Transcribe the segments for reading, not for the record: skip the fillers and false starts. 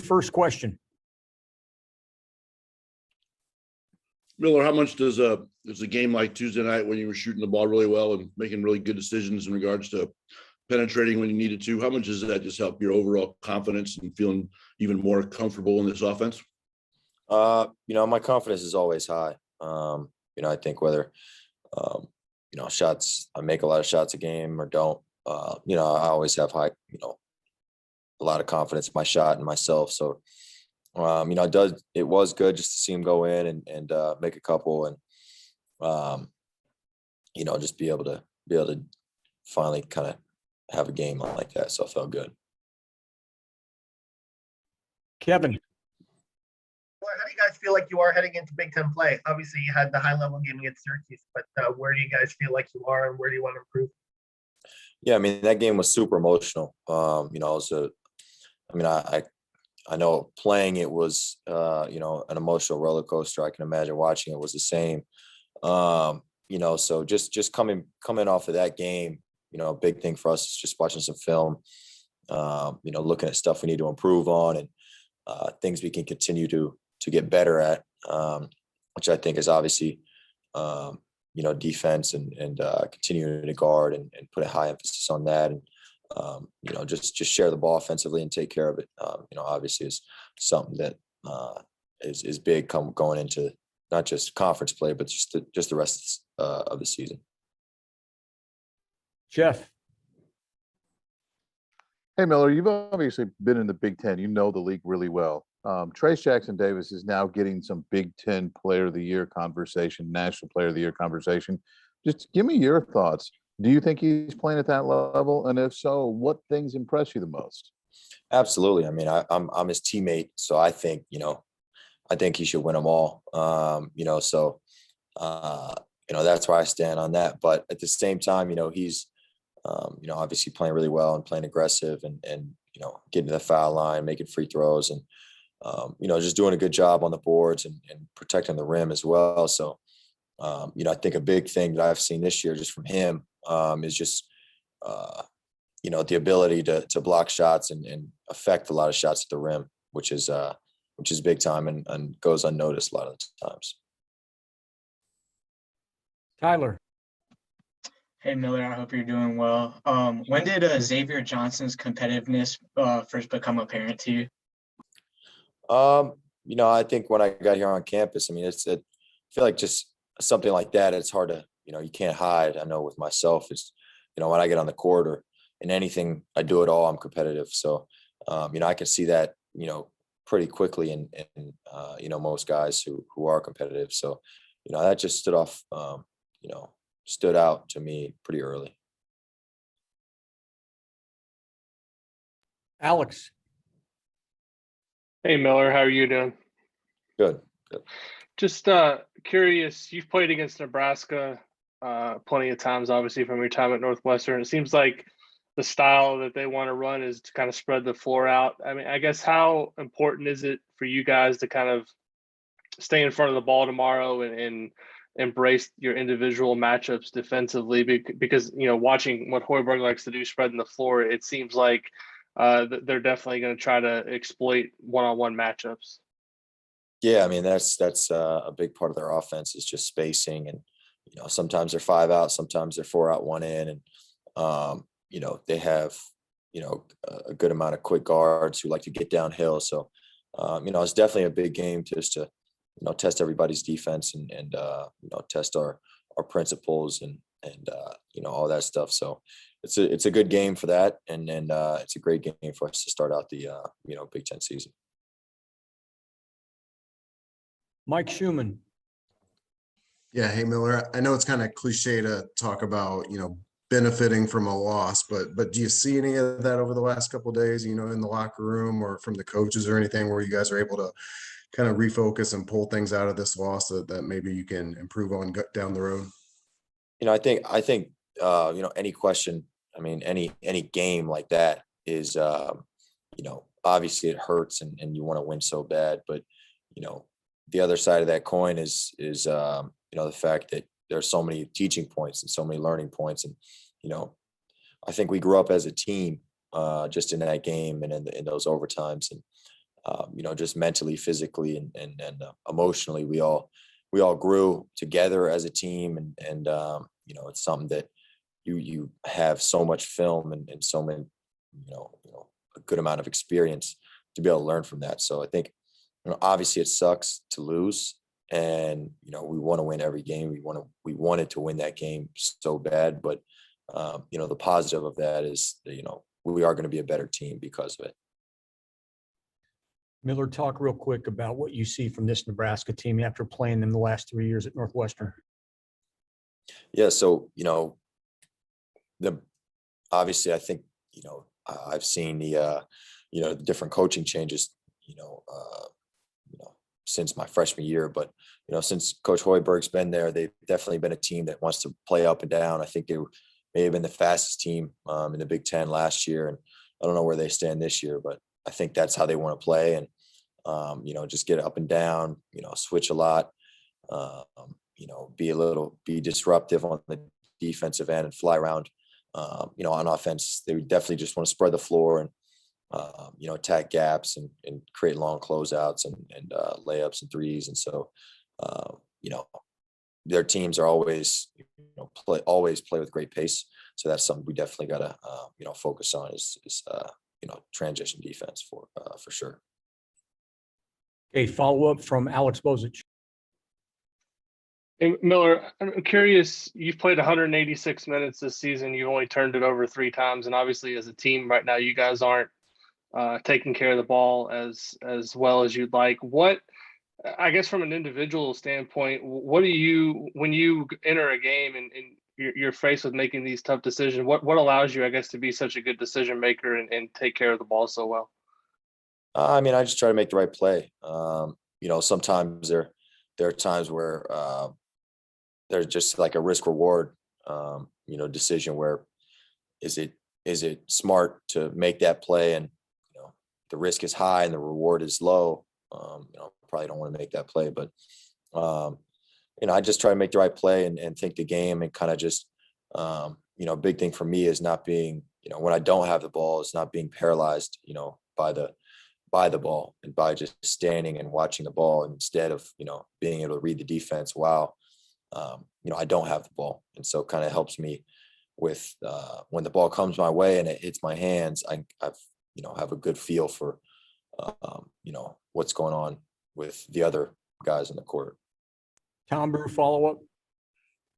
first question. Miller, how much does a game like Tuesday night, when you were shooting the ball really well and making really good decisions in regards to penetrating when you needed to, how much does that just help your overall confidence and feeling even more comfortable in this offense? My confidence is always high. I think whether, shots, I make a lot of shots a game or don't, I always have high, a lot of confidence in my shot and myself. So, it was good just to see him go in and make a couple and, just be able to finally kind of have a game like that. So it felt good. Kevin. How do you guys feel like you are heading into Big Ten play? Obviously, you had the high-level game against Syracuse, but where do you guys feel like you are, and where do you want to improve? Yeah, I mean, that game was super emotional. I know playing it was, an emotional roller coaster. I can imagine watching it was the same. So just coming off of that game, a big thing for us is just watching some film, looking at stuff we need to improve on and things we can continue to get better at, which I think is obviously, defense and continuing to guard and put a high emphasis on that. And, just share the ball offensively and take care of it, obviously is something that is big going into not just conference play, but just the rest of the season. Jeff. Hey, Miller, you've obviously been in the Big Ten. You know the league really well. Trayce Jackson-Davis is now getting some Big Ten Player of the Year conversation, National Player of the Year conversation. Just give me your thoughts. Do you think he's playing at that level? And if so, what things impress you the most? Absolutely. I mean, I'm his teammate, so I think he should win them all. That's where I stand on that. But at the same time, he's, obviously playing really well and playing aggressive and getting to the foul line, making free throws and, just doing a good job on the boards and protecting the rim as well. So, I think a big thing that I've seen this year just from him is just, the ability to block shots and affect a lot of shots at the rim, which is big time and goes unnoticed a lot of the times. Tyler. Hey, Miller, I hope you're doing well. When did Xavier Johnson's competitiveness first become apparent to you? I think when I got here on campus, I feel like just something like that, it's hard to, you can't hide. I know with myself, it's, when I get on the court or in anything I do at all, I'm competitive. So, I can see that, pretty quickly in most guys who are competitive. So, that just stood out to me pretty early. Alex. Hey, Miller, how are you doing? Good. Just curious, you've played against Nebraska plenty of times, obviously, from your time at Northwestern. It seems like the style that they want to run is to kind of spread the floor out. I mean, I guess how important is it for you guys to kind of stay in front of the ball tomorrow and embrace your individual matchups defensively? Because, watching what Hoiberg likes to do, spreading the floor, it seems like they're definitely going to try to exploit one-on-one matchups. Yeah, I mean, that's a big part of their offense is just spacing. And, sometimes they're 5 out, sometimes they're 4 out, 1 in. And, they have, a good amount of quick guards who like to get downhill. So, it's definitely a big game just to, test everybody's defense and test our principles and all that stuff. So it's a good game for that. And then it's a great game for us to start out the, Big Ten season. Mike Schumann. Yeah. Hey, Miller, I know it's kind of cliche to talk about, benefiting from a loss, but do you see any of that over the last couple of days, in the locker room or from the coaches or anything where you guys are able to kind of refocus and pull things out of this loss that maybe you can improve on down the road? I think any question, any game like that is, obviously it hurts and you want to win so bad, but, the other side of that coin is the fact that there's so many teaching points and so many learning points. And, I think we grew up as a team just in that game and in those overtimes. And, just mentally, physically, and emotionally, we all grew together as a team, and it's something that you have so much film and so many, a good amount of experience to be able to learn from that. So I think, obviously it sucks to lose, and we want to win every game. We wanted to win that game so bad, but the positive of that is that, we are going to be a better team because of it. Miller, talk real quick about what you see from this Nebraska team after playing them the last 3 years at Northwestern. Yeah, so obviously I think I've seen the different coaching changes since my freshman year, but since Coach Hoiberg's been there, they've definitely been a team that wants to play up and down. I think they may have been the fastest team in the Big Ten last year, and I don't know where they stand this year, but I think that's how they want to play, and just get up and down, switch a lot, be disruptive on the defensive end and fly around. On offense, they definitely just want to spread the floor and attack gaps and create long closeouts and layups and threes. And so, their teams are always play with great pace. So that's something we definitely got to focus on is transition defense for sure. A follow-up from Alex Bozich. Hey, Miller, I'm curious, you've played 186 minutes this season. You've only turned it over 3 times. And obviously as a team right now, you guys aren't taking care of the ball as well as you'd like. What, I guess from an individual standpoint, what do you, when you enter a game and you're faced with making these tough decisions, what allows you, I guess, to be such a good decision maker and take care of the ball so well? I just try to make the right play. Sometimes there are times where there's just like a risk reward, decision where is it smart to make that play, and the risk is high and the reward is low. Probably don't want to make that play, but I just try to make the right play and think the game, and kind of just big thing for me is not being, when I don't have the ball, it's not being paralyzed, by the ball and by just standing and watching the ball, instead of being able to read the defense while I don't have the ball. And so kind of helps me with when the ball comes my way and it hits my hands, I've have a good feel for what's going on with the other guys in the court. Tom Brew, follow-up.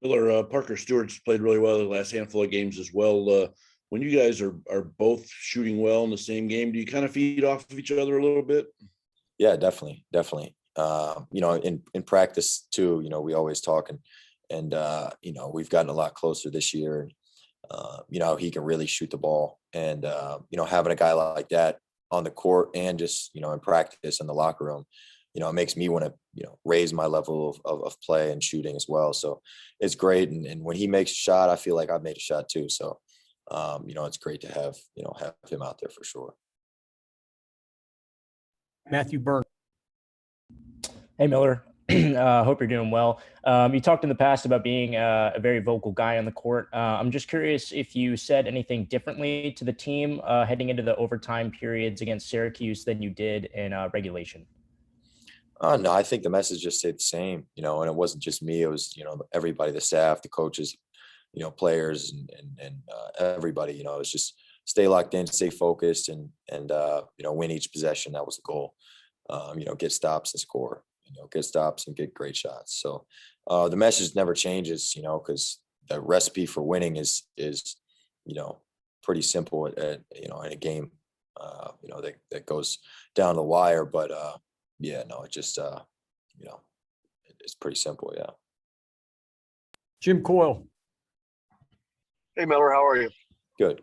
Miller, Parker Stewart's played really well the last handful of games as well. When you guys are both shooting well in the same game, do you kind of feed off of each other a little bit? Yeah, definitely. In practice too, we always talk, and we've gotten a lot closer this year. He can really shoot the ball, and having a guy like that on the court and just in practice in the locker room, it makes me want to raise my level of play and shooting as well. So it's great, and when he makes a shot, I feel like I've made a shot too. So it's great to have him out there for sure. Matthew Byrne. Hey, Miller. Hope you're doing well. You talked in the past about being a very vocal guy on the court. I'm just curious if you said anything differently to the team heading into the overtime periods against Syracuse than you did in regulation. No, I think the message just stayed the same, and it wasn't just me. It was, everybody, the staff, the coaches, players and everybody, it's just stay locked in, stay focused, and win each possession. That was the goal. Get stops and score, get stops and get great shots. So the message never changes, because the recipe for winning is pretty simple in a game, that goes down the wire. But it just, it's pretty simple. Yeah. Jim Coyle. Hey, Miller, how are you? Good.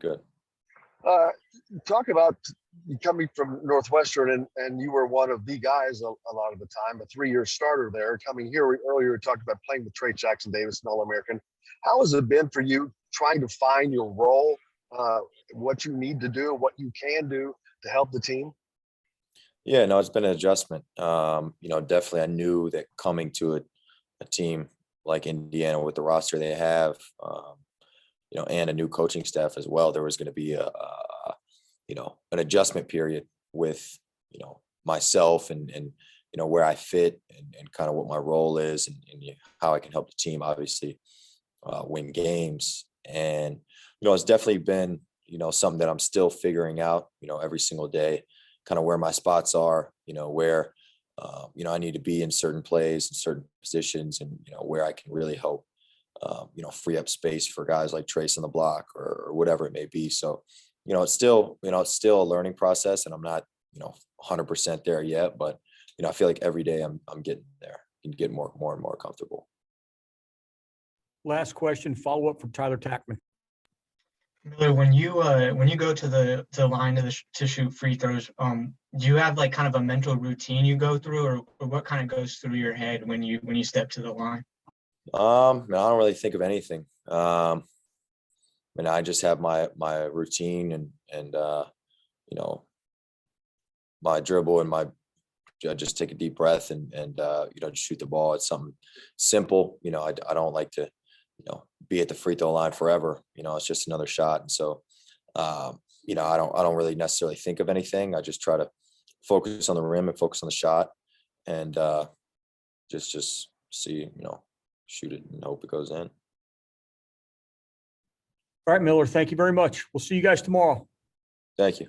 Talk about coming from Northwestern, and you were one of the guys a lot of the time, a 3-year starter there. Coming here earlier, we talked about playing with Trayce Jackson-Davis, an All-American. How has it been for you trying to find your role, what you need to do, what you can do to help the team? Yeah, no, it's been an adjustment. Definitely I knew that coming to a team like Indiana with the roster they have, and a new coaching staff as well, there was going to be an adjustment period with, myself and where I fit and kind of what my role is and how I can help the team obviously win games. And, it's definitely been, something that I'm still figuring out, every single day, kind of where my spots are, where, I need to be in certain plays and certain positions and, where I can really help, free up space for guys like Trayce on the block or whatever it may be. So, it's still a learning process and I'm not, 100% there yet, but, I feel like every day I'm getting there and getting more and more comfortable. Last question, follow up from Tyler Tackman. Miller, when you go to the line to shoot free throws, do you have like kind of a mental routine you go through, or what kind of goes through your head when you step to the line? I don't really think of anything. I just have my routine and my dribble and I just take a deep breath and just shoot the ball. It's something simple. I don't like to, be at the free throw line forever. It's just another shot. And so, I don't really necessarily think of anything. I just try to focus on the rim and focus on the shot and just see, shoot it and hope it goes in. All right, Miller, thank you very much. We'll see you guys tomorrow. Thank you.